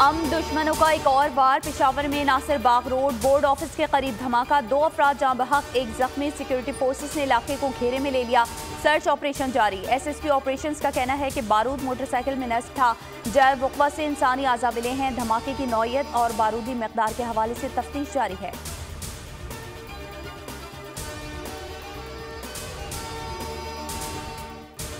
दुश्मनों का एक और वार। पेशावर में नासिर बाग रोड बोर्ड ऑफिस के करीब धमाका, 2 अफराद जाँ बहक, 1 जख्मी। सिक्योरिटी फोर्सेस ने इलाके को घेरे में ले लिया, सर्च ऑपरेशन जारी। एसएसपी ऑपरेशंस का कहना है कि बारूद मोटरसाइकिल में नस्ब था। जैव वक़्वा से इंसानी आज़ा मिले हैं। धमाके की नौयत और बारूदी मकदार के हवाले से तफ्तीश जारी है।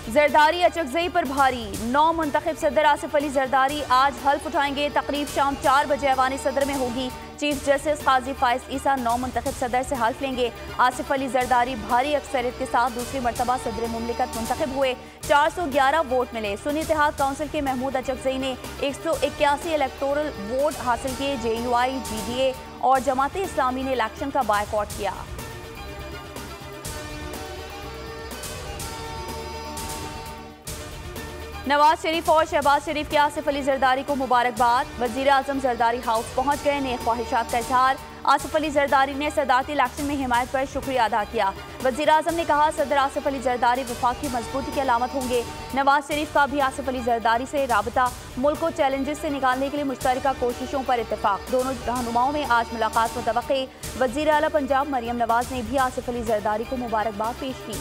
जरदारी अचकजई पर भारी, 9 मुंतखब सदर आसिफ अली जरदारी आज हल्फ उठाएंगे। तकरीब शाम 4 बजे ऐवान सदर में होगी। चीफ जस्टिस काजी फाइज ईसा 9 मुंतखब सदर से हल्फ लेंगे। आसिफ अली जरदारी भारी अक्सरियत के साथ दूसरी मरतबा सदर मुमलिकत मुंतखब हुए। 411 वोट मिले। सुन्नी इत्तेहाद काउंसिल के महमूद अचकजई ने 181 इलेक्टोरल वोट हासिल किए। JUI, GDA और जमात इस्लामी ने इलेक्शन का बायकॉट किया। नवाज शरीफ और शहबाज शरीफ के आसिफ अली जरदारी को मुबारकबाद। वजीर आजम जरदारी हाउस पहुंच गए। नेक ख्वाहिशात का इजहार। आसिफ अली जरदारी ने सदारती इलेक्शन में हिमायत पर शुक्रिया अदा किया। वजीर आजम ने कहा, सदर आसिफ अली जरदारी वफाक की मजबूती की अलामत होंगे। नवाज शरीफ का भी आसिफ अली जरदारी से राबता। मुल्क को चैलेंजेस से निकालने के लिए मुश्तरका कोशिशों पर इत्तेफाक। दोनों रहनुमाओं में आज मुलाकात मुतवक्की। वजीर आला पंजाब मरियम नवाज ने भी आसिफ अली जरदारी को मुबारकबाद पेश की।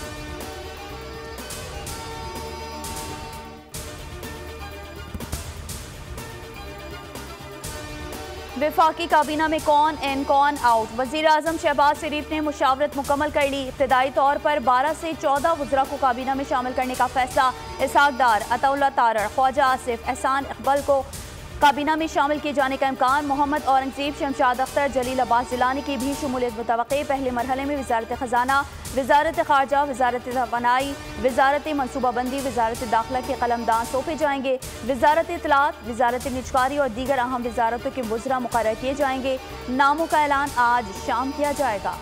वफाकी काबीना में कौन इन कौन आउट। वजीर आजम शहबाज शरीफ ने मुशावरत मुकम्मल कर ली। इब्तदाई तौर पर 12 से 14 वज़रा को काबीना में शामिल करने का फैसला। इसहाक डार, अताउल्लाह तारड़, ख्वाजा आसिफ, एहसान इकबाल को काबीना में शामिल किए जाने का इम्कान। मोहम्मद औरंगजेब, शमशाद अख्तर, जलील अब्बास जिलानी की भी शमूलियत मुतवक्की। पहले मरहले में वजारत खजाना, वजारत खारजा, वजारत तवानाई, वजारत मनसूबाबंदी, वजारत दाखिला के कलमदान सौंपे जाएंगे। वजारत इत्तलात, वजारत निजकारी और दीगर अहम वजारतों के वज़रा मुकर्रर किए जाएंगे। नामों का ऐलान आज शाम किया जाएगा।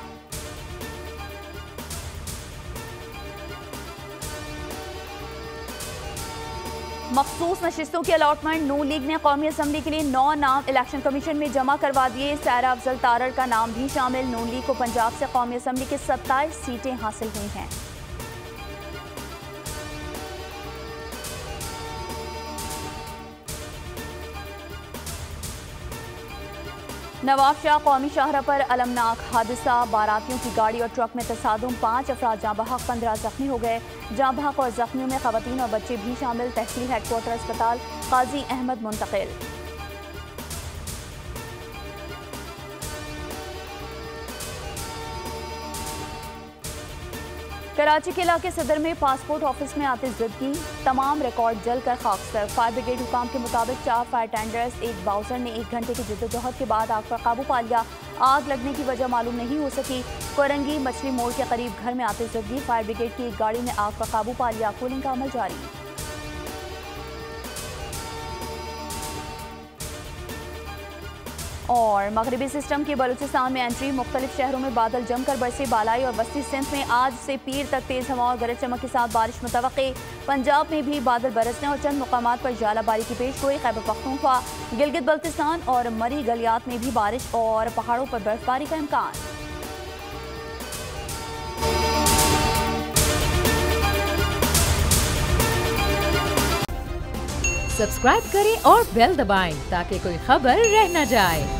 मखसूस नशिस्तों की अलॉटमेंट। नून लीग ने कौमी असम्बली के लिए 9 नाम इलेक्शन कमीशन में जमा करवा दिए। सारा अफजल तारड़ का नाम भी शामिल। नून लीग को पंजाब से कौमी असम्बली की 27 सीटें हासिल हुई हैं। नवाब शाह कौमी शाहरा पर अलमनाक हादसा। बारातियों की गाड़ी और ट्रक में तसादुम, 5 अफराद जाँ बहक, 15 जख्मी हो गए। जाँ बहक और जख्मियों में खवातीन और बच्चे भी शामिल। तहसील हेडक्वार्टर अस्पताल काजी अहमद मुंतकिल। कराची के इलाके सदर में पासपोर्ट ऑफिस में आतिशज़दगी, तमाम रिकॉर्ड जलकर खाकसर। फायर ब्रिगेड हुकाम के मुताबिक 4 फायर टेंडर्स, 1 बाउसर ने 1 घंटे की जद्दोजहद के बाद आग पर काबू पा लिया। आग लगने की वजह मालूम नहीं हो सकी। कोरंगी मछली मोड़ के करीब घर में आतिशज़दगी, फायर ब्रिगेड की एक गाड़ी ने आग पर काबू पा लिया। कूलिंग का अमल जारी। और मगरबी सिस्टम की बलूचिस्तान में एंट्री। मुख्तलिफ शहरों में बादल जमकर बरसे। बालाई और वस्ती सिंध में आज से पीर तक तेज हवा और गरज चमक के साथ बारिश मुतवक्की। पंजाब में भी बादल बरसने और चंद मुकामात पर जालाबारी की पेशगोई। खैबर पख्तूनख्वा, गिलगित बल्तिस्तान और मरी गलियात में भी बारिश और पहाड़ों पर बर्फबारी का इम्कान। सब्सक्राइब करें और बेल दबाएं ताकि कोई खबर रह न जाए।